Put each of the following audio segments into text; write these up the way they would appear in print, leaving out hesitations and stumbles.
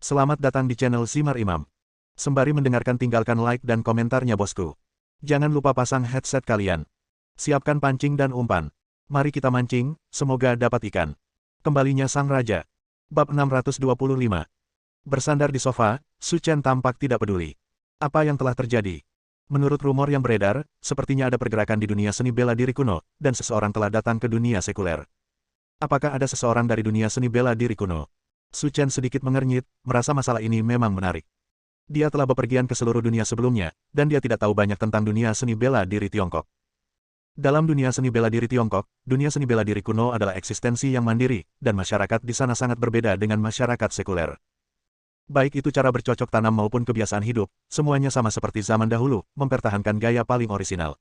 Selamat datang di channel Zimar Imam. Sembari mendengarkan tinggalkan like dan komentarnya bosku. Jangan lupa pasang headset kalian. Siapkan pancing dan umpan. Mari kita mancing, semoga dapat ikan. Kembalinya sang raja. Bab 625. Bersandar di sofa, Su Chen tampak tidak peduli. Apa yang telah terjadi? Menurut rumor yang beredar, sepertinya ada pergerakan di dunia seni bela diri kuno, dan seseorang telah datang ke dunia sekuler. Apakah ada seseorang dari dunia seni bela diri kuno? Su Chen sedikit mengernyit, merasa masalah ini memang menarik. Dia telah bepergian ke seluruh dunia sebelumnya, dan dia tidak tahu banyak tentang dunia seni bela diri Tiongkok. Dalam dunia seni bela diri Tiongkok, dunia seni bela diri kuno adalah eksistensi yang mandiri, dan masyarakat di sana sangat berbeda dengan masyarakat sekuler. Baik itu cara bercocok tanam maupun kebiasaan hidup, semuanya sama seperti zaman dahulu, mempertahankan gaya paling orisinal.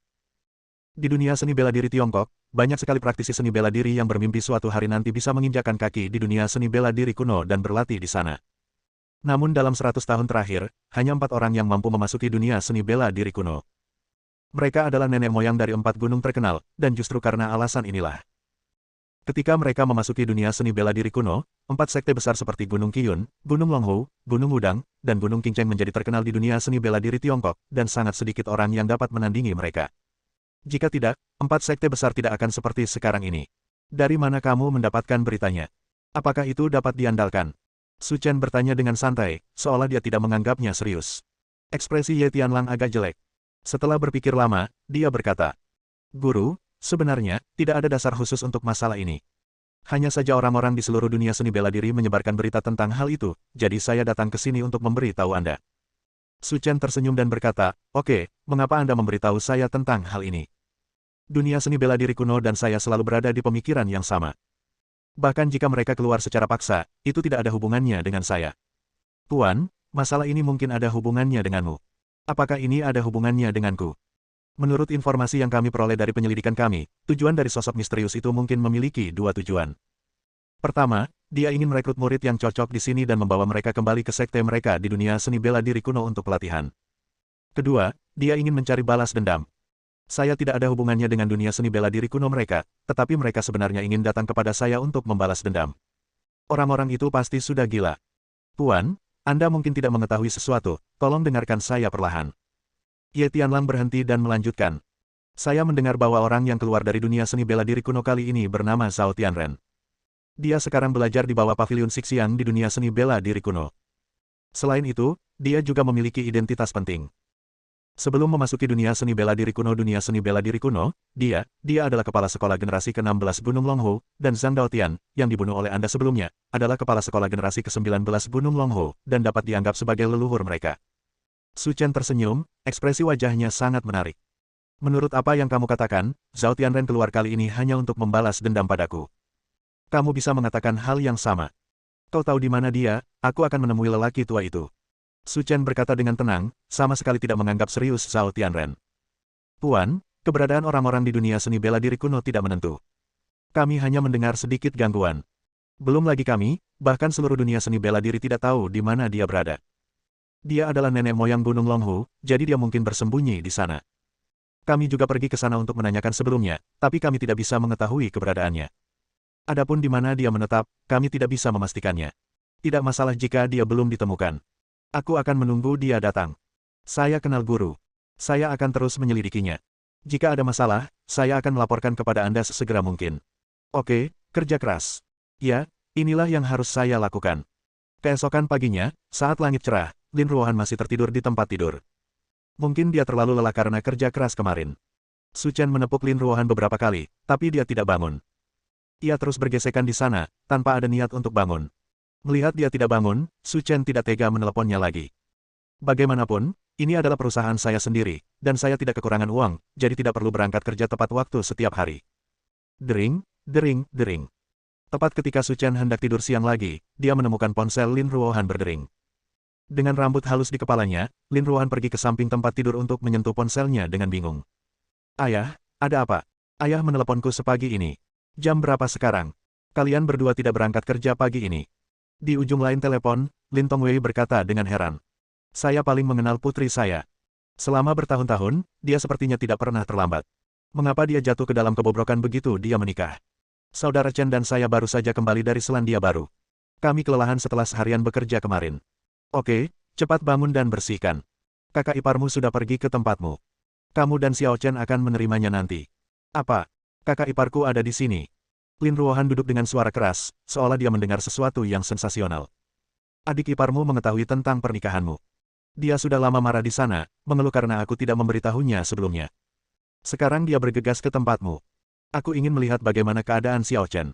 Di dunia seni bela diri Tiongkok, banyak sekali praktisi seni bela diri yang bermimpi suatu hari nanti bisa menginjakan kaki di dunia seni bela diri kuno dan berlatih di sana. Namun dalam 100 tahun terakhir, hanya 4 orang yang mampu memasuki dunia seni bela diri kuno. Mereka adalah nenek moyang dari 4 gunung terkenal, dan justru karena alasan inilah. Ketika mereka memasuki dunia seni bela diri kuno, 4 sekte besar seperti Gunung Qiyun, Gunung Longhou, Gunung Wudang, dan Gunung Qingcheng menjadi terkenal di dunia seni bela diri Tiongkok, dan sangat sedikit orang yang dapat menandingi mereka. Jika tidak, 4 sekte besar tidak akan seperti sekarang ini. Dari mana kamu mendapatkan beritanya? Apakah itu dapat diandalkan? Su Chen bertanya dengan santai, seolah dia tidak menganggapnya serius. Ekspresi Ye Tianlang agak jelek. Setelah berpikir lama, dia berkata, "Guru, sebenarnya, tidak ada dasar khusus untuk masalah ini. Hanya saja orang-orang di seluruh dunia seni bela diri menyebarkan berita tentang hal itu, jadi saya datang ke sini untuk memberi tahu Anda." Su Chen tersenyum dan berkata, "Oke, mengapa Anda memberitahu saya tentang hal ini? Dunia seni bela diri kuno dan saya selalu berada di pemikiran yang sama. Bahkan jika mereka keluar secara paksa, itu tidak ada hubungannya dengan saya. Tuan, masalah ini mungkin ada hubungannya denganmu. Apakah ini ada hubungannya denganku? Menurut informasi yang kami peroleh dari penyelidikan kami, tujuan dari sosok misterius itu mungkin memiliki 2 tujuan. Pertama, dia ingin merekrut murid yang cocok di sini dan membawa mereka kembali ke sekte mereka di dunia seni bela diri kuno untuk pelatihan. Kedua, dia ingin mencari balas dendam. Saya tidak ada hubungannya dengan dunia seni bela diri kuno mereka, tetapi mereka sebenarnya ingin datang kepada saya untuk membalas dendam. Orang-orang itu pasti sudah gila. Tuan, Anda mungkin tidak mengetahui sesuatu, tolong dengarkan saya perlahan." Ye Tianlang berhenti dan melanjutkan. "Saya mendengar bahwa orang yang keluar dari dunia seni bela diri kuno kali ini bernama Zhao Tianren. Dia sekarang belajar di bawah pavilion Xixiang di dunia seni bela diri kuno. Selain itu, dia juga memiliki identitas penting. Sebelum memasuki dunia seni bela diri kuno dia adalah kepala sekolah generasi ke-16 Gunung Longhou, dan Zhang Daotian, yang dibunuh oleh Anda sebelumnya, adalah kepala sekolah generasi ke-19 Gunung Longhou, dan dapat dianggap sebagai leluhur mereka." Su Chen tersenyum, ekspresi wajahnya sangat menarik. "Menurut apa yang kamu katakan, Zhao Tianren keluar kali ini hanya untuk membalas dendam padaku. Kamu bisa mengatakan hal yang sama. Kau tahu di mana dia, aku akan menemui lelaki tua itu." Su Chen berkata dengan tenang, sama sekali tidak menganggap serius Zhao Tianren. "Tuan, keberadaan orang-orang di dunia seni bela diri kuno tidak menentu. Kami hanya mendengar sedikit gangguan. Belum lagi kami, bahkan seluruh dunia seni bela diri tidak tahu di mana dia berada. Dia adalah nenek moyang Gunung Longhou, jadi dia mungkin bersembunyi di sana. Kami juga pergi ke sana untuk menanyakan sebelumnya, tapi kami tidak bisa mengetahui keberadaannya. Adapun di mana dia menetap, kami tidak bisa memastikannya. Tidak masalah jika dia belum ditemukan. Aku akan menunggu dia datang. Saya kenal guru. Saya akan terus menyelidikinya. Jika ada masalah, saya akan melaporkan kepada Anda sesegera mungkin. Oke, kerja keras. Ya, inilah yang harus saya lakukan." Keesokan paginya, saat langit cerah, Lin Ruohan masih tertidur di tempat tidur. Mungkin dia terlalu lelah karena kerja keras kemarin. Su Chen menepuk Lin Ruohan beberapa kali, tapi dia tidak bangun. Ia terus bergesekan di sana, tanpa ada niat untuk bangun. Melihat dia tidak bangun, Su Chen tidak tega meneleponnya lagi. "Bagaimanapun, ini adalah perusahaan saya sendiri, dan saya tidak kekurangan uang, jadi tidak perlu berangkat kerja tepat waktu setiap hari." Dering, dering, dering. Tepat ketika Su Chen hendak tidur siang lagi, dia menemukan ponsel Lin Ruohan berdering. Dengan rambut halus di kepalanya, Lin Ruohan pergi ke samping tempat tidur untuk menyentuh ponselnya dengan bingung. "Ayah, ada apa? Ayah meneleponku sepagi ini. Jam berapa sekarang? Kalian berdua tidak berangkat kerja pagi ini?" Di ujung lain telepon, Lin Tongwei berkata dengan heran. "Saya paling mengenal putri saya. Selama bertahun-tahun, dia sepertinya tidak pernah terlambat. Mengapa dia jatuh ke dalam kebobrokan begitu dia menikah? Saudara Chen dan saya baru saja kembali dari Selandia Baru. Kami kelelahan setelah seharian bekerja kemarin. Oke, cepat bangun dan bersihkan. Kakak iparmu sudah pergi ke tempatmu. Kamu dan Xiao Chen akan menerimanya nanti. Apa? Kakak iparku ada di sini. Lin Ruohan duduk dengan suara keras, seolah dia mendengar sesuatu yang sensasional. Adik iparmu mengetahui tentang pernikahanmu. Dia sudah lama marah di sana, mengeluh karena aku tidak memberitahunya sebelumnya. Sekarang dia bergegas ke tempatmu. Aku ingin melihat bagaimana keadaan Xiao Chen.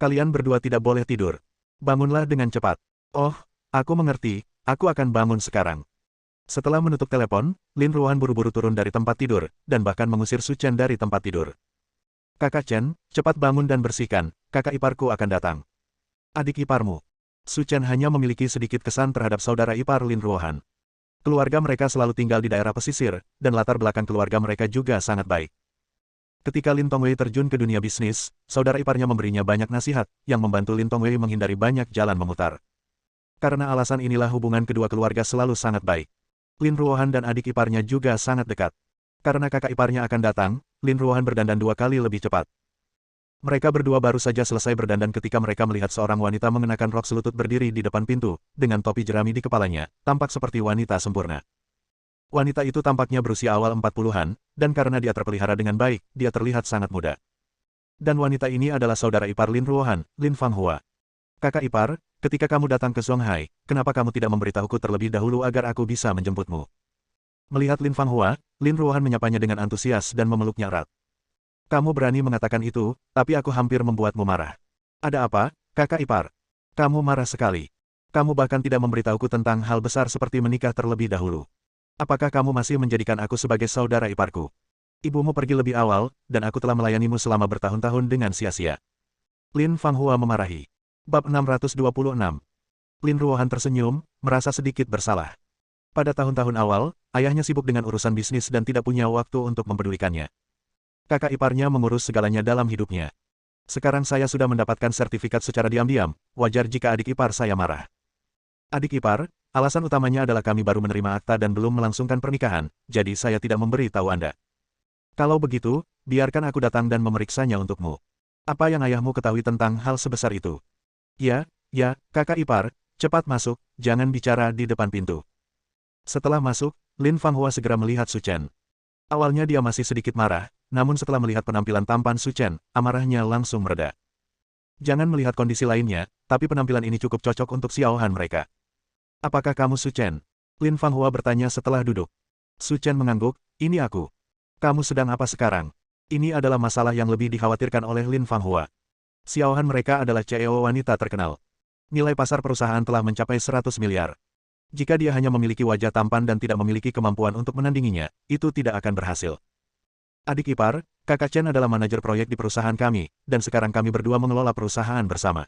Kalian berdua tidak boleh tidur. Bangunlah dengan cepat. Oh, aku mengerti, aku akan bangun sekarang. Setelah menutup telepon, Lin Ruohan buru-buru turun dari tempat tidur, dan bahkan mengusir Su Chen dari tempat tidur. Kakak Chen, cepat bangun dan bersihkan, kakak iparku akan datang. Adik iparmu. Su Chen hanya memiliki sedikit kesan terhadap saudara ipar Lin Ruohan. Keluarga mereka selalu tinggal di daerah pesisir, dan latar belakang keluarga mereka juga sangat baik. Ketika Lin Tongwei terjun ke dunia bisnis, saudara iparnya memberinya banyak nasihat, yang membantu Lin Tongwei menghindari banyak jalan memutar. Karena alasan inilah hubungan kedua keluarga selalu sangat baik. Lin Ruohan dan adik iparnya juga sangat dekat. Karena kakak iparnya akan datang, Lin Ruohan berdandan 2 kali lebih cepat. Mereka berdua baru saja selesai berdandan ketika mereka melihat seorang wanita mengenakan rok selutut berdiri di depan pintu, dengan topi jerami di kepalanya, tampak seperti wanita sempurna. Wanita itu tampaknya berusia awal 40-an, dan karena dia terpelihara dengan baik, dia terlihat sangat muda. Dan wanita ini adalah saudara ipar Lin Ruohan, Lin Fanghua. Kakak ipar, ketika kamu datang ke Songhai, kenapa kamu tidak memberitahuku terlebih dahulu agar aku bisa menjemputmu? Melihat Lin Fanghua, Lin Ruohan menyapanya dengan antusias dan memeluknya erat. Kamu berani mengatakan itu, tapi aku hampir membuatmu marah. Ada apa, kakak ipar? Kamu marah sekali. Kamu bahkan tidak memberitahuku tentang hal besar seperti menikah terlebih dahulu. Apakah kamu masih menjadikan aku sebagai saudara iparku? Ibumu pergi lebih awal, dan aku telah melayanimu selama bertahun-tahun dengan sia-sia. Lin Fanghua memarahi. Bab 626. Lin Ruohan tersenyum, merasa sedikit bersalah. Pada tahun-tahun awal, ayahnya sibuk dengan urusan bisnis dan tidak punya waktu untuk mempedulikannya. Kakak iparnya mengurus segalanya dalam hidupnya. Sekarang saya sudah mendapatkan sertifikat secara diam-diam, wajar jika adik ipar saya marah. Adik ipar, alasan utamanya adalah kami baru menerima akta dan belum melangsungkan pernikahan, jadi saya tidak memberi tahu Anda. Kalau begitu, biarkan aku datang dan memeriksanya untukmu. Apa yang ayahmu ketahui tentang hal sebesar itu? Ya, kakak ipar, cepat masuk, jangan bicara di depan pintu. Setelah masuk, Lin Fanghua segera melihat Su Chen. Awalnya dia masih sedikit marah, namun setelah melihat penampilan tampan Su Chen, amarahnya langsung mereda. Jangan melihat kondisi lainnya, tapi penampilan ini cukup cocok untuk Xiao Han mereka. Apakah kamu Su Chen? Lin Fanghua bertanya setelah duduk. Su Chen mengangguk, ini aku. Kamu sedang apa sekarang? Ini adalah masalah yang lebih dikhawatirkan oleh Lin Fanghua. Xiao Han mereka adalah CEO wanita terkenal. Nilai pasar perusahaan telah mencapai 100 miliar. Jika dia hanya memiliki wajah tampan dan tidak memiliki kemampuan untuk menandinginya, itu tidak akan berhasil. Adik ipar, kakak Chen adalah manajer proyek di perusahaan kami, dan sekarang kami berdua mengelola perusahaan bersama.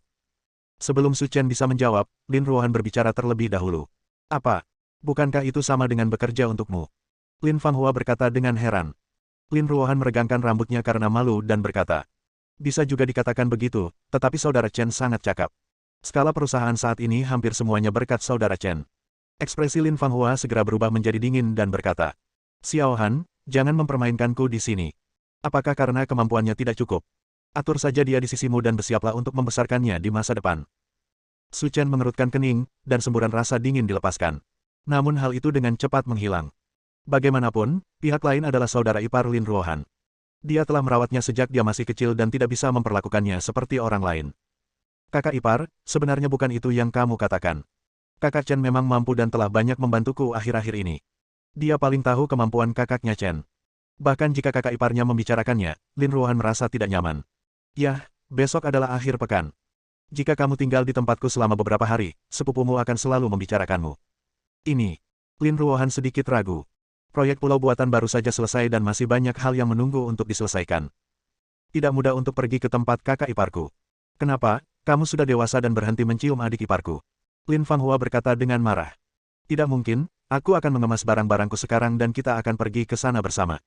Sebelum Su Chen bisa menjawab, Lin Ruohan berbicara terlebih dahulu. Apa? Bukankah itu sama dengan bekerja untukmu? Lin Fanghua berkata dengan heran. Lin Ruohan meregangkan rambutnya karena malu dan berkata. Bisa juga dikatakan begitu, tetapi saudara Chen sangat cakap. Skala perusahaan saat ini hampir semuanya berkat saudara Chen. Ekspresi Lin Fanghua segera berubah menjadi dingin dan berkata. Xiao Han, jangan mempermainkanku di sini. Apakah karena kemampuannya tidak cukup? Atur saja dia di sisimu dan bersiaplah untuk membesarkannya di masa depan. Su Chen mengerutkan kening, dan semburan rasa dingin dilepaskan. Namun hal itu dengan cepat menghilang. Bagaimanapun, pihak lain adalah saudara ipar Lin Ruohan. Dia telah merawatnya sejak dia masih kecil dan tidak bisa memperlakukannya seperti orang lain. Kakak ipar, sebenarnya bukan itu yang kamu katakan. Kakak Chen memang mampu dan telah banyak membantuku akhir-akhir ini. Dia paling tahu kemampuan kakaknya Chen. Bahkan jika kakak iparnya membicarakannya, Lin Ruohan merasa tidak nyaman. Yah, besok adalah akhir pekan. Jika kamu tinggal di tempatku selama beberapa hari, sepupumu akan selalu membicarakanmu. Ini. Lin Ruohan sedikit ragu. Proyek pulau buatan baru saja selesai dan masih banyak hal yang menunggu untuk diselesaikan. Tidak mudah untuk pergi ke tempat kakak iparku. Kenapa? Kamu sudah dewasa dan berhenti mencium adik iparku. Lin Fanghua berkata dengan marah. Tidak mungkin, aku akan mengemas barang-barangku sekarang dan kita akan pergi ke sana bersama.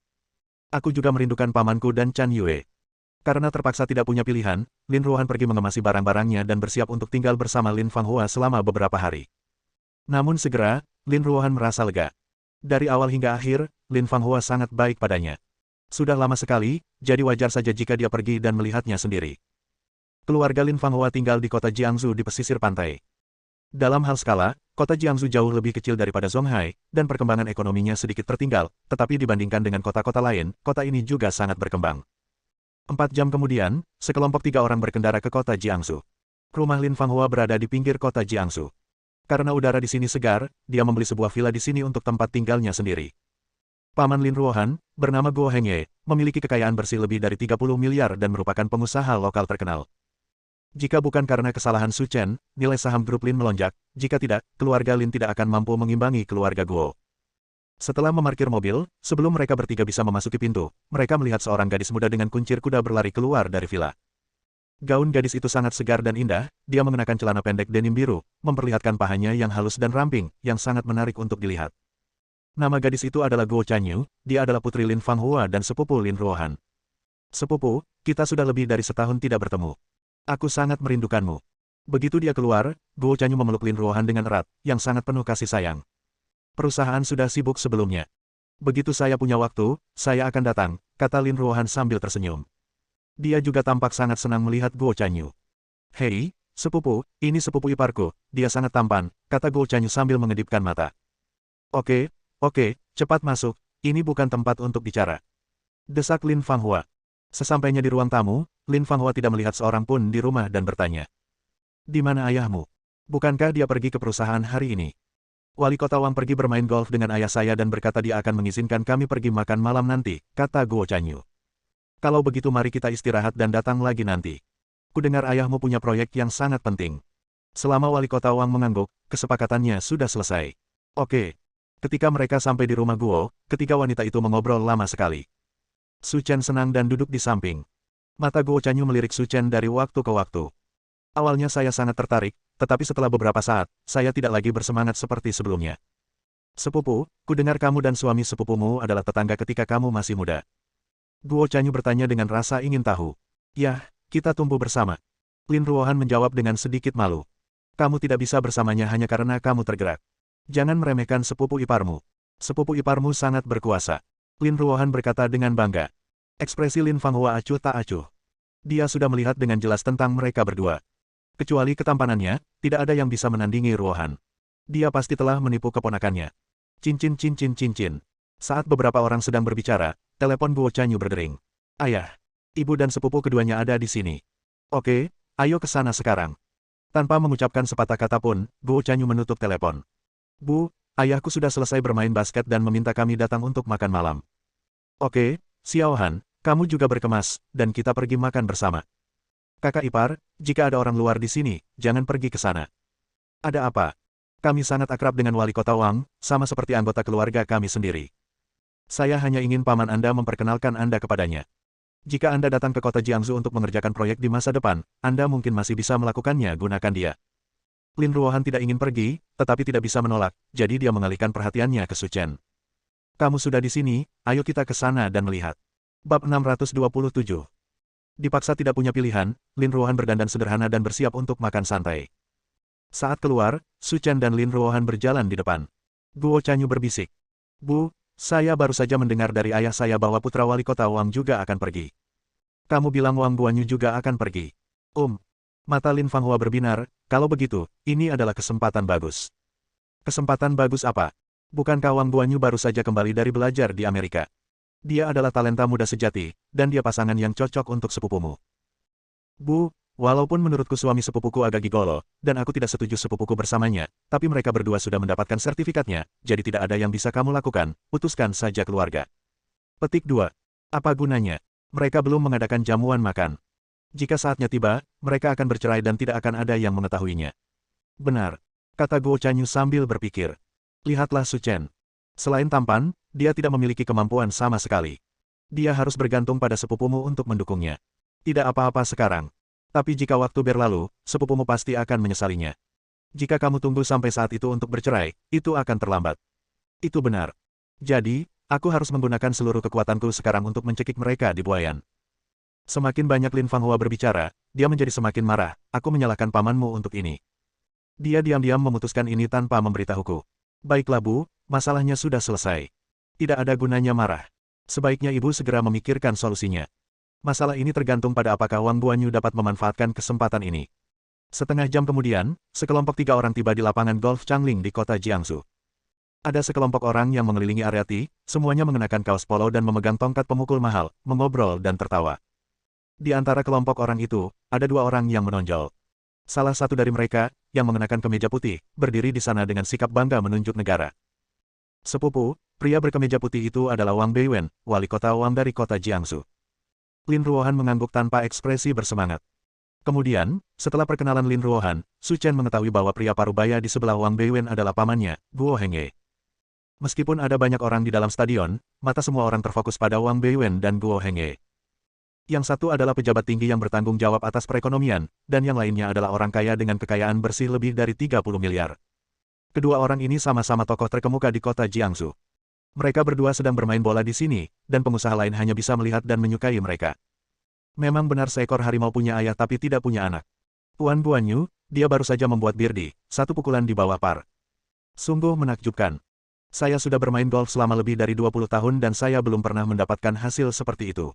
Aku juga merindukan pamanku dan Chan Yue. Karena terpaksa tidak punya pilihan, Lin Ruohan pergi mengemasi barang-barangnya dan bersiap untuk tinggal bersama Lin Fanghua selama beberapa hari. Namun segera, Lin Ruohan merasa lega. Dari awal hingga akhir, Lin Fanghua sangat baik padanya. Sudah lama sekali, jadi wajar saja jika dia pergi dan melihatnya sendiri. Keluarga Lin Fanghua tinggal di kota Jiangsu di pesisir pantai. Dalam hal skala, kota Jiangsu jauh lebih kecil daripada Zonghai, dan perkembangan ekonominya sedikit tertinggal, tetapi dibandingkan dengan kota-kota lain, kota ini juga sangat berkembang. 4 jam kemudian, sekelompok 3 orang berkendara ke kota Jiangsu. Rumah Lin Fanghua berada di pinggir kota Jiangsu. Karena udara di sini segar, dia membeli sebuah villa di sini untuk tempat tinggalnya sendiri. Paman Lin Ruohan, bernama Guo Hengye, memiliki kekayaan bersih lebih dari 30 miliar dan merupakan pengusaha lokal terkenal. Jika bukan karena kesalahan Su Chen, nilai saham grup Lin melonjak, jika tidak, keluarga Lin tidak akan mampu mengimbangi keluarga Guo. Setelah memarkir mobil, sebelum mereka bertiga bisa memasuki pintu, mereka melihat seorang gadis muda dengan kuncir kuda berlari keluar dari villa. Gaun gadis itu sangat segar dan indah, dia mengenakan celana pendek denim biru, memperlihatkan pahanya yang halus dan ramping, yang sangat menarik untuk dilihat. Nama gadis itu adalah Guo Chanyu, dia adalah putri Lin Fanghua dan sepupu Lin Ruohan. Sepupu, kita sudah lebih dari setahun tidak bertemu. Aku sangat merindukanmu. Begitu dia keluar, Guo Chanyu memeluk Lin Ruohan dengan erat, yang sangat penuh kasih sayang. Perusahaan sudah sibuk sebelumnya. Begitu saya punya waktu, saya akan datang, kata Lin Ruohan sambil tersenyum. Dia juga tampak sangat senang melihat Guo Chanyu. Hei, sepupu, ini sepupu iparku, dia sangat tampan, kata Guo Chanyu sambil mengedipkan mata. Oke, cepat masuk, ini bukan tempat untuk bicara. Desak Lin Fanghua. Sesampainya di ruang tamu, Lin Fanghua tidak melihat seorang pun di rumah dan bertanya. Di mana ayahmu? Bukankah dia pergi ke perusahaan hari ini? Wali kota Wang pergi bermain golf dengan ayah saya dan berkata dia akan mengizinkan kami pergi makan malam nanti, kata Guo Chanyu. Kalau begitu mari kita istirahat dan datang lagi nanti. Kudengar ayahmu punya proyek yang sangat penting. Selama wali kota Wang mengangguk, kesepakatannya sudah selesai. Oke. Ketika mereka sampai di rumah Guo, ketiga wanita itu mengobrol lama sekali. Su Chen senang dan duduk di samping. Mata Guo Chanyu melirik Su Chen dari waktu ke waktu. Awalnya saya sangat tertarik, tetapi setelah beberapa saat, saya tidak lagi bersemangat seperti sebelumnya. Sepupu, kudengar kamu dan suami sepupumu adalah tetangga ketika kamu masih muda. Guo Chanyu bertanya dengan rasa ingin tahu. Yah, kita tumbuh bersama. Lin Ruohan menjawab dengan sedikit malu. Kamu tidak bisa bersamanya hanya karena kamu tergerak. Jangan meremehkan sepupu iparmu. Sepupu iparmu sangat berkuasa. Lin Ruohan berkata dengan bangga. Ekspresi Lin Fanghua acuh tak acuh. Dia sudah melihat dengan jelas tentang mereka berdua. Kecuali ketampanannya, tidak ada yang bisa menandingi Ruohan. Dia pasti telah menipu keponakannya. Cincin. Saat beberapa orang sedang berbicara, telepon Guo Chanyu berdering. Ayah, ibu dan sepupu keduanya ada di sini. Oke, ayo ke sana sekarang. Tanpa mengucapkan sepatah kata pun, Guo Chanyu menutup telepon. Bu, ayahku sudah selesai bermain basket dan meminta kami datang untuk makan malam. Oke, Xiao Han, kamu juga berkemas, dan kita pergi makan bersama. Kakak ipar, jika ada orang luar di sini, jangan pergi ke sana. Ada apa? Kami sangat akrab dengan wali kota Wang, sama seperti anggota keluarga kami sendiri. Saya hanya ingin paman Anda memperkenalkan Anda kepadanya. Jika Anda datang ke kota Jiangsu untuk mengerjakan proyek di masa depan, Anda mungkin masih bisa melakukannya, gunakan dia. Lin Ruohan tidak ingin pergi, tetapi tidak bisa menolak, jadi dia mengalihkan perhatiannya ke Su Chen. Kamu sudah di sini, ayo kita ke sana dan melihat. Bab 627. Dipaksa tidak punya pilihan, Lin Ruohan berdandan sederhana dan bersiap untuk makan santai. Saat keluar, Su Chen dan Lin Ruohan berjalan di depan. Guo Chanyu berbisik. Bu, saya baru saja mendengar dari ayah saya bahwa putra wali kota Wang juga akan pergi. Kamu bilang Wang Guanyu juga akan pergi. Mata Lin Fanghua berbinar, kalau begitu, ini adalah kesempatan bagus. Kesempatan bagus apa? Bukankah Wang Guanyu baru saja kembali dari belajar di Amerika? Dia adalah talenta muda sejati, dan dia pasangan yang cocok untuk sepupumu. Bu, walaupun menurutku suami sepupuku agak gigolo, dan aku tidak setuju sepupuku bersamanya, tapi mereka berdua sudah mendapatkan sertifikatnya, jadi tidak ada yang bisa kamu lakukan, putuskan saja keluarga. Petik 2. Apa gunanya? Mereka belum mengadakan jamuan makan. Jika saatnya tiba, mereka akan bercerai dan tidak akan ada yang mengetahuinya. Benar, kata Guo Chanyu sambil berpikir. Lihatlah Su Chen. Selain tampan, dia tidak memiliki kemampuan sama sekali. Dia harus bergantung pada sepupumu untuk mendukungnya. Tidak apa-apa sekarang. Tapi jika waktu berlalu, sepupumu pasti akan menyesalinya. Jika kamu tunggu sampai saat itu untuk bercerai, itu akan terlambat. Itu benar. Jadi, aku harus menggunakan seluruh kekuatanku sekarang untuk mencekik mereka di buayan. Semakin banyak Lin Fanghua berbicara, dia menjadi semakin marah. Aku menyalahkan pamanmu untuk ini. Dia diam-diam memutuskan ini tanpa memberitahuku. Baiklah Bu, masalahnya sudah selesai. Tidak ada gunanya marah. Sebaiknya ibu segera memikirkan solusinya. Masalah ini tergantung pada apakah Wang Guanyu dapat memanfaatkan kesempatan ini. Setengah jam kemudian, sekelompok 3 orang tiba di lapangan golf Changling di kota Jiangsu. Ada sekelompok orang yang mengelilingi area tee, semuanya mengenakan kaos polo dan memegang tongkat pemukul mahal, mengobrol dan tertawa. Di antara kelompok orang itu, ada 2 orang yang menonjol. Salah satu dari mereka, yang mengenakan kemeja putih, berdiri di sana dengan sikap bangga menunjuk negara. Sepupu, pria berkemeja putih itu adalah Wang Beiwen, wali kota Wang dari kota Jiangsu. Lin Ruohan mengangguk tanpa ekspresi bersemangat. Kemudian, setelah perkenalan Lin Ruohan, Su Chen mengetahui bahwa pria parubaya di sebelah Wang Beiwen adalah pamannya, Guo Hengye. Meskipun ada banyak orang di dalam stadion, mata semua orang terfokus pada Wang Beiwen dan Guo Hengye. Yang satu adalah pejabat tinggi yang bertanggung jawab atas perekonomian, dan yang lainnya adalah orang kaya dengan kekayaan bersih lebih dari 30 miliar. Kedua orang ini sama-sama tokoh terkemuka di kota Jiangsu. Mereka berdua sedang bermain bola di sini, dan pengusaha lain hanya bisa melihat dan menyukai mereka. Memang benar seekor harimau punya ayah tapi tidak punya anak. Tuan Guanyu, dia baru saja membuat birdie, 1 pukulan di bawah par. Sungguh menakjubkan. Saya sudah bermain golf selama lebih dari 20 tahun dan saya belum pernah mendapatkan hasil seperti itu.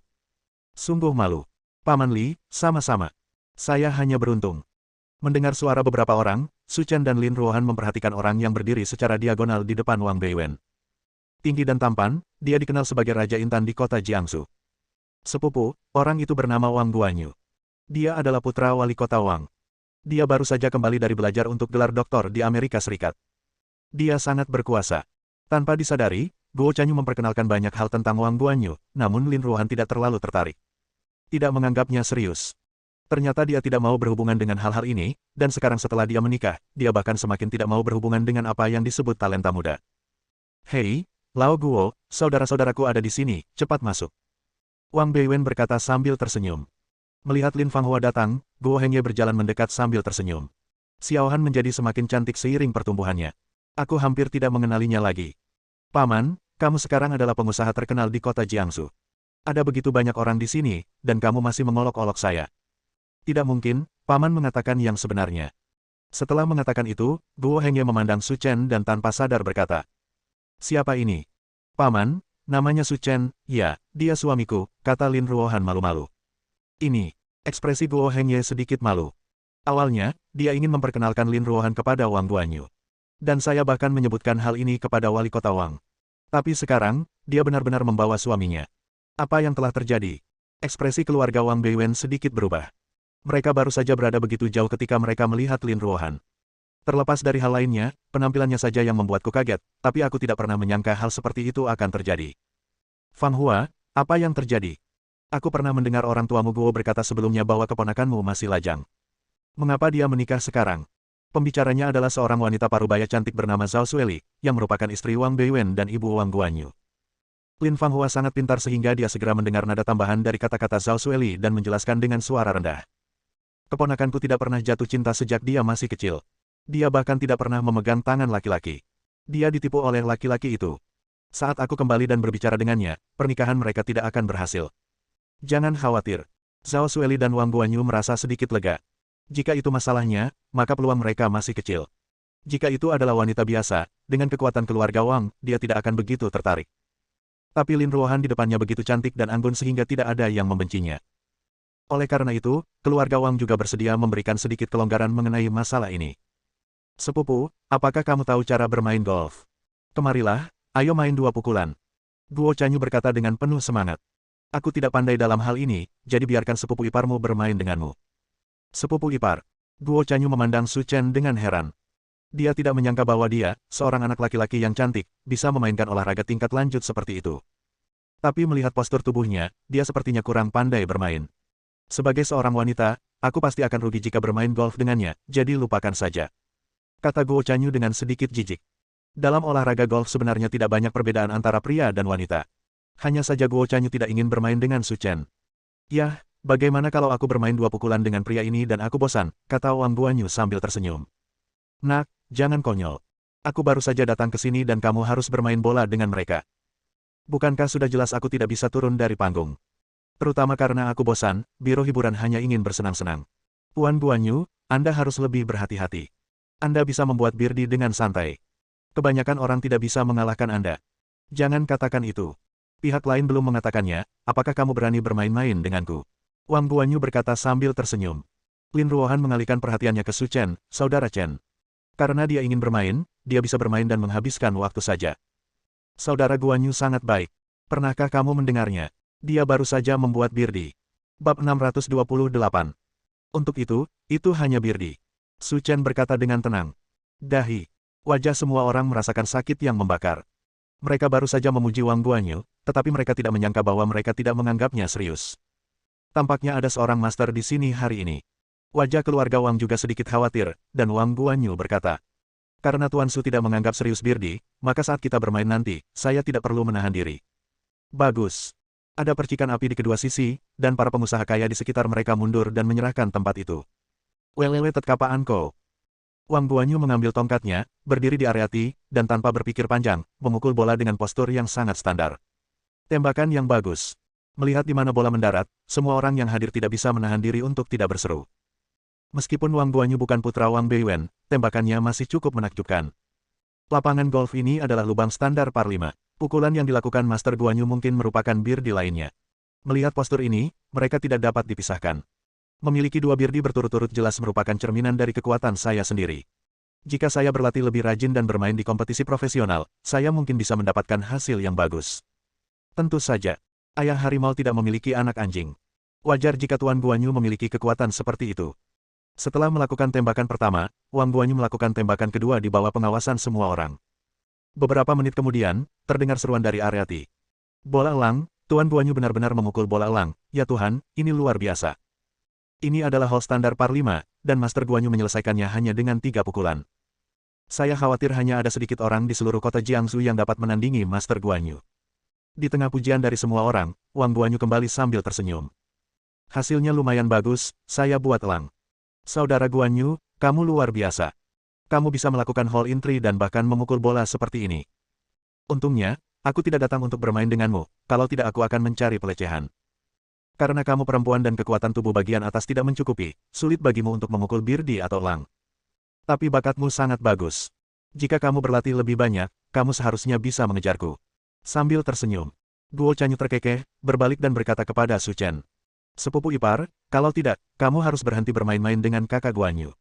Sungguh malu. Paman Li, sama-sama. Saya hanya beruntung. Mendengar suara beberapa orang, Su Chen dan Lin Ruohan memperhatikan orang yang berdiri secara diagonal di depan Wang Beiwen. Tinggi dan tampan, dia dikenal sebagai Raja Intan di kota Jiangsu. Sepupu, orang itu bernama Wang Guanyu. Dia adalah putra wali kota Wang. Dia baru saja kembali dari belajar untuk gelar doktor di Amerika Serikat. Dia sangat berkuasa. Tanpa disadari, Guo Chanyu memperkenalkan banyak hal tentang Wang Guanyu, namun Lin Ruohan tidak terlalu tertarik. Tidak menganggapnya serius. Ternyata dia tidak mau berhubungan dengan hal-hal ini, dan sekarang setelah dia menikah, dia bahkan semakin tidak mau berhubungan dengan apa yang disebut talenta muda. Hei, Lao Guo, saudara-saudaraku ada di sini, cepat masuk. Wang Beiwen berkata sambil tersenyum. Melihat Lin Fanghua datang, Guo Hengye berjalan mendekat sambil tersenyum. Xiaohan menjadi semakin cantik seiring pertumbuhannya. Aku hampir tidak mengenalinya lagi. Paman, kamu sekarang adalah pengusaha terkenal di kota Jiangsu. Ada begitu banyak orang di sini, dan kamu masih mengolok-olok saya. Tidak mungkin, Paman mengatakan yang sebenarnya. Setelah mengatakan itu, Guo Hengye memandang Su Chen dan tanpa sadar berkata, "Siapa ini?" "Paman, namanya Su Chen, ya, dia suamiku," kata Lin Ruohan malu-malu. Ini, ekspresi Guo Hengye sedikit malu. Awalnya, dia ingin memperkenalkan Lin Ruohan kepada Wang Guanyu. Dan saya bahkan menyebutkan hal ini kepada wali kota Wang. Tapi sekarang, dia benar-benar membawa suaminya. Apa yang telah terjadi? Ekspresi keluarga Wang Beiwen sedikit berubah. Mereka baru saja berada begitu jauh ketika mereka melihat Lin Ruohan. Terlepas dari hal lainnya, penampilannya saja yang membuatku kaget, tapi aku tidak pernah menyangka hal seperti itu akan terjadi. Fanghua, apa yang terjadi? Aku pernah mendengar orang tuamu Guo berkata sebelumnya bahwa keponakanmu masih lajang. Mengapa dia menikah sekarang? Pembicaranya adalah seorang wanita parubaya cantik bernama Zhao Sueli, yang merupakan istri Wang Beiwen dan ibu Wang Guanyu. Lin Fanghua sangat pintar sehingga dia segera mendengar nada tambahan dari kata-kata Zhao Sueli dan menjelaskan dengan suara rendah. Keponakanku tidak pernah jatuh cinta sejak dia masih kecil. Dia bahkan tidak pernah memegang tangan laki-laki. Dia ditipu oleh laki-laki itu. Saat aku kembali dan berbicara dengannya, pernikahan mereka tidak akan berhasil. Jangan khawatir. Zhao Sueli dan Wang Guanyu merasa sedikit lega. Jika itu masalahnya, maka peluang mereka masih kecil. Jika itu adalah wanita biasa, dengan kekuatan keluarga Wang, dia tidak akan begitu tertarik. Tapi Lin Ruohan di depannya begitu cantik dan anggun sehingga tidak ada yang membencinya. Oleh karena itu, keluarga Wang juga bersedia memberikan sedikit kelonggaran mengenai masalah ini. Sepupu, apakah kamu tahu cara bermain golf? Kemarilah, ayo main 2 pukulan. Guo Chanyu berkata dengan penuh semangat. Aku tidak pandai dalam hal ini, jadi biarkan sepupu iparmu bermain denganmu. Sepupu ipar. Guo Chanyu memandang Su Chen dengan heran. Dia tidak menyangka bahwa dia, seorang anak laki-laki yang cantik, bisa memainkan olahraga tingkat lanjut seperti itu. Tapi melihat postur tubuhnya, dia sepertinya kurang pandai bermain. Sebagai seorang wanita, aku pasti akan rugi jika bermain golf dengannya, jadi lupakan saja. Kata Guo Chanyu dengan sedikit jijik. Dalam olahraga golf sebenarnya tidak banyak perbedaan antara pria dan wanita. Hanya saja Guo Chanyu tidak ingin bermain dengan Su Chen. Yah, bagaimana kalau aku bermain 2 pukulan dengan pria ini dan aku bosan, kata Wang Guanyu sambil tersenyum. Nak, jangan konyol. Aku baru saja datang ke sini dan kamu harus bermain bola dengan mereka. Bukankah sudah jelas aku tidak bisa turun dari panggung? Terutama karena aku bosan, biro hiburan hanya ingin bersenang-senang. Tuan Guanyu, Anda harus lebih berhati-hati. Anda bisa membuat birdie dengan santai. Kebanyakan orang tidak bisa mengalahkan Anda. Jangan katakan itu. Pihak lain belum mengatakannya, apakah kamu berani bermain-main denganku? Wang Guanyu berkata sambil tersenyum. Lin Ruohan mengalihkan perhatiannya ke Su Chen, saudara Chen. Karena dia ingin bermain, dia bisa bermain dan menghabiskan waktu saja. Saudara Guanyu sangat baik. Pernahkah kamu mendengarnya? Dia baru saja membuat birdie. Bab 628. Untuk itu hanya birdie. Su Chen berkata dengan tenang. Dahi. Wajah semua orang merasakan sakit yang membakar. Mereka baru saja memuji Wang Guanyu, tetapi mereka tidak menyangka bahwa mereka tidak menganggapnya serius. Tampaknya ada seorang master di sini hari ini. Wajah keluarga Wang juga sedikit khawatir, dan Wang Guanyu berkata, karena Tuan Su tidak menganggap serius birdie, maka saat kita bermain nanti, saya tidak perlu menahan diri. Bagus. Ada percikan api di kedua sisi, dan para pengusaha kaya di sekitar mereka mundur dan menyerahkan tempat itu. Welewe tetkapaan ko. Wang Guanyu mengambil tongkatnya, berdiri di area tee, dan tanpa berpikir panjang, memukul bola dengan postur yang sangat standar. Tembakan yang bagus. Melihat di mana bola mendarat, semua orang yang hadir tidak bisa menahan diri untuk tidak berseru. Meskipun Wang Guanyu bukan putra Wang Beiwen, tembakannya masih cukup menakjubkan. Lapangan golf ini adalah lubang standar par 5. Pukulan yang dilakukan Master Guanyu mungkin merupakan birdie lainnya. Melihat postur ini, mereka tidak dapat dipisahkan. Memiliki 2 birdie berturut-turut jelas merupakan cerminan dari kekuatan saya sendiri. Jika saya berlatih lebih rajin dan bermain di kompetisi profesional, saya mungkin bisa mendapatkan hasil yang bagus. Tentu saja, ayah harimau tidak memiliki anak anjing. Wajar jika Tuan Guanyu memiliki kekuatan seperti itu. Setelah melakukan tembakan pertama, Wang Guanyu melakukan tembakan kedua di bawah pengawasan semua orang. Beberapa menit kemudian, terdengar seruan dari area tee. Bola elang, Tuan Guanyu benar-benar memukul bola elang, ya Tuhan, ini luar biasa. Ini adalah hole standar par 5, dan Master Guanyu menyelesaikannya hanya dengan 3 pukulan. Saya khawatir hanya ada sedikit orang di seluruh kota Jiangsu yang dapat menandingi Master Guanyu. Di tengah pujian dari semua orang, Wang Guanyu kembali sambil tersenyum. Hasilnya lumayan bagus, saya buat elang. Saudara Guanyu, kamu luar biasa. Kamu bisa melakukan hole in 3 dan bahkan memukul bola seperti ini. Untungnya, aku tidak datang untuk bermain denganmu, kalau tidak aku akan mencari pelecehan. Karena kamu perempuan dan kekuatan tubuh bagian atas tidak mencukupi, sulit bagimu untuk memukul birdie atau elang. Tapi bakatmu sangat bagus. Jika kamu berlatih lebih banyak, kamu seharusnya bisa mengejarku. Sambil tersenyum, Guo Chanyu terkekeh, berbalik dan berkata kepada Su Chen. Sepupu ipar, kalau tidak, kamu harus berhenti bermain-main dengan kakak Guanyu.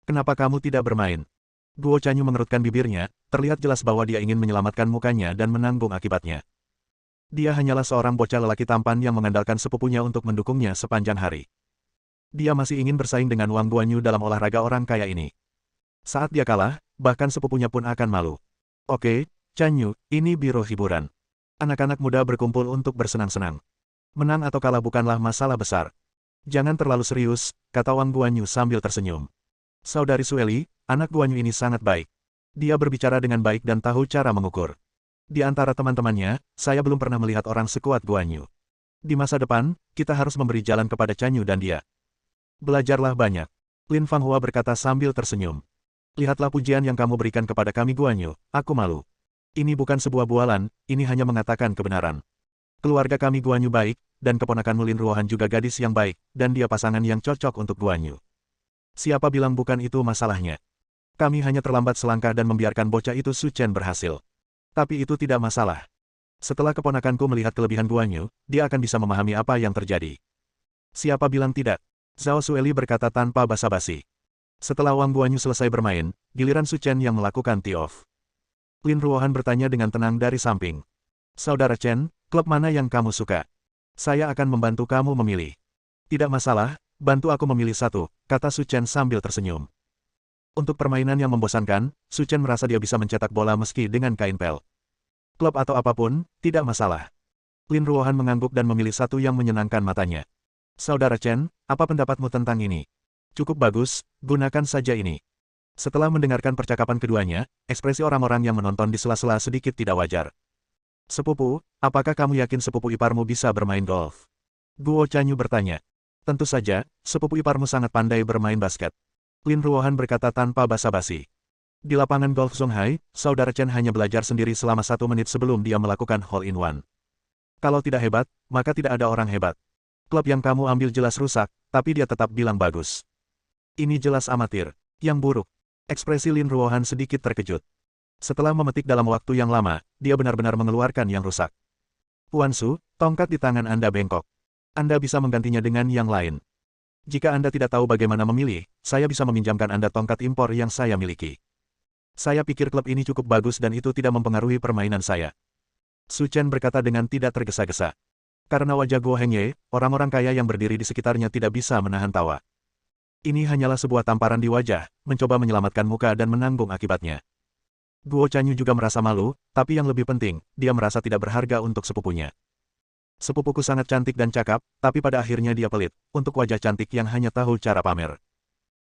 Kenapa kamu tidak bermain? Guo Chanyu mengerutkan bibirnya, terlihat jelas bahwa dia ingin menyelamatkan mukanya dan menanggung akibatnya. Dia hanyalah seorang bocah lelaki tampan yang mengandalkan sepupunya untuk mendukungnya sepanjang hari. Dia masih ingin bersaing dengan Wang Guanyu dalam olahraga orang kaya ini. Saat dia kalah, bahkan sepupunya pun akan malu. Oke, Chanyu, ini biro hiburan. Anak-anak muda berkumpul untuk bersenang-senang. Menang atau kalah bukanlah masalah besar. Jangan terlalu serius, kata Wang Guanyu sambil tersenyum. Saudari Sueli, anak Guanyu ini sangat baik. Dia berbicara dengan baik dan tahu cara mengukur. Di antara teman-temannya, saya belum pernah melihat orang sekuat Guanyu. Di masa depan, kita harus memberi jalan kepada Chanyu dan dia. Belajarlah banyak. Lin Fanghua berkata sambil tersenyum. Lihatlah pujian yang kamu berikan kepada kami Guanyu, aku malu. Ini bukan sebuah bualan, ini hanya mengatakan kebenaran. Keluarga kami Guanyu baik, dan keponakanmu Lin Ruohan juga gadis yang baik, dan dia pasangan yang cocok untuk Guanyu. Siapa bilang bukan itu masalahnya? Kami hanya terlambat selangkah dan membiarkan bocah itu Su Chen berhasil. Tapi itu tidak masalah. Setelah keponakanku melihat kelebihan Guanyu, dia akan bisa memahami apa yang terjadi. Siapa bilang tidak? Zhao Sueli berkata tanpa basa-basi. Setelah Wang Guanyu selesai bermain, giliran Su Chen yang melakukan tee-off. Lin Ruohan bertanya dengan tenang dari samping. Saudara Chen, klub mana yang kamu suka? Saya akan membantu kamu memilih. Tidak masalah, bantu aku memilih satu, kata Su Chen sambil tersenyum. Untuk permainan yang membosankan, Su Chen merasa dia bisa mencetak bola meski dengan kain pel. Klub atau apapun, tidak masalah. Lin Ruohan mengangguk dan memilih satu yang menyenangkan matanya. Saudara Chen, apa pendapatmu tentang ini? Cukup bagus, gunakan saja ini. Setelah mendengarkan percakapan keduanya, ekspresi orang-orang yang menonton di sela-sela sedikit tidak wajar. Sepupu, apakah kamu yakin sepupu iparmu bisa bermain golf? Guo Chanyu bertanya. Tentu saja, sepupu iparmu sangat pandai bermain basket. Lin Ruohan berkata tanpa basa-basi. Di lapangan golf Zonghai, saudara Chen hanya belajar sendiri selama 1 menit sebelum dia melakukan hole-in-one. Kalau tidak hebat, maka tidak ada orang hebat. Klub yang kamu ambil jelas rusak, tapi dia tetap bilang bagus. Ini jelas amatir. Yang buruk. Ekspresi Lin Ruohan sedikit terkejut. Setelah memetik dalam waktu yang lama, dia benar-benar mengeluarkan yang rusak. Tuan Su, tongkat di tangan Anda bengkok. Anda bisa menggantinya dengan yang lain. Jika Anda tidak tahu bagaimana memilih, saya bisa meminjamkan Anda tongkat impor yang saya miliki. Saya pikir klub ini cukup bagus dan itu tidak mempengaruhi permainan saya. Su Chen berkata dengan tidak tergesa-gesa. Karena wajah Guo Hengye, orang-orang kaya yang berdiri di sekitarnya tidak bisa menahan tawa. Ini hanyalah sebuah tamparan di wajah, mencoba menyelamatkan muka dan menanggung akibatnya. Guo Chanyu juga merasa malu, tapi yang lebih penting, dia merasa tidak berharga untuk sepupunya. Sepupuku sangat cantik dan cakap, tapi pada akhirnya dia pelit, untuk wajah cantik yang hanya tahu cara pamer.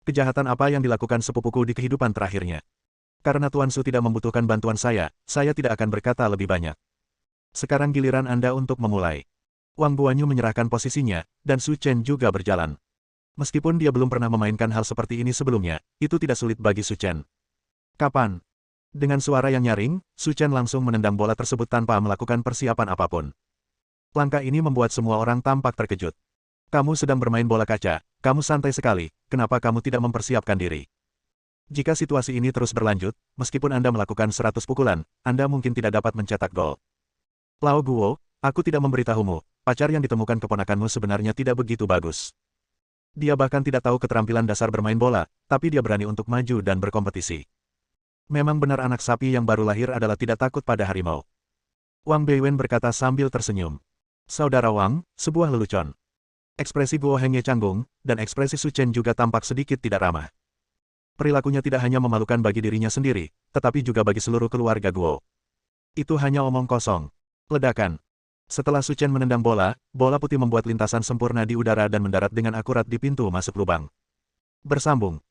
Kejahatan apa yang dilakukan sepupuku di kehidupan terakhirnya? Karena Tuan Su tidak membutuhkan bantuan saya tidak akan berkata lebih banyak. Sekarang giliran Anda untuk memulai. Wang Guanyu menyerahkan posisinya, dan Su Chen juga berjalan. Meskipun dia belum pernah memainkan hal seperti ini sebelumnya, itu tidak sulit bagi Su Chen. Kapan? Dengan suara yang nyaring, Su Chen langsung menendang bola tersebut tanpa melakukan persiapan apapun. Langkah ini membuat semua orang tampak terkejut. Kamu sedang bermain bola kaca, kamu santai sekali, kenapa kamu tidak mempersiapkan diri? Jika situasi ini terus berlanjut, meskipun Anda melakukan 100 pukulan, Anda mungkin tidak dapat mencetak gol. Lao Guo, aku tidak memberitahumu, pacar yang ditemukan keponakanmu sebenarnya tidak begitu bagus. Dia bahkan tidak tahu keterampilan dasar bermain bola, tapi dia berani untuk maju dan berkompetisi. Memang benar anak sapi yang baru lahir adalah tidak takut pada harimau. Wang Beiwen berkata sambil tersenyum. Saudara Wang, sebuah lelucon. Ekspresi Guo Hengye canggung, dan ekspresi Su Chen juga tampak sedikit tidak ramah. Perilakunya tidak hanya memalukan bagi dirinya sendiri, tetapi juga bagi seluruh keluarga Guo. Itu hanya omong kosong. Ledakan. Setelah Su Chen menendang bola, bola putih membuat lintasan sempurna di udara dan mendarat dengan akurat di pintu masuk lubang. Bersambung.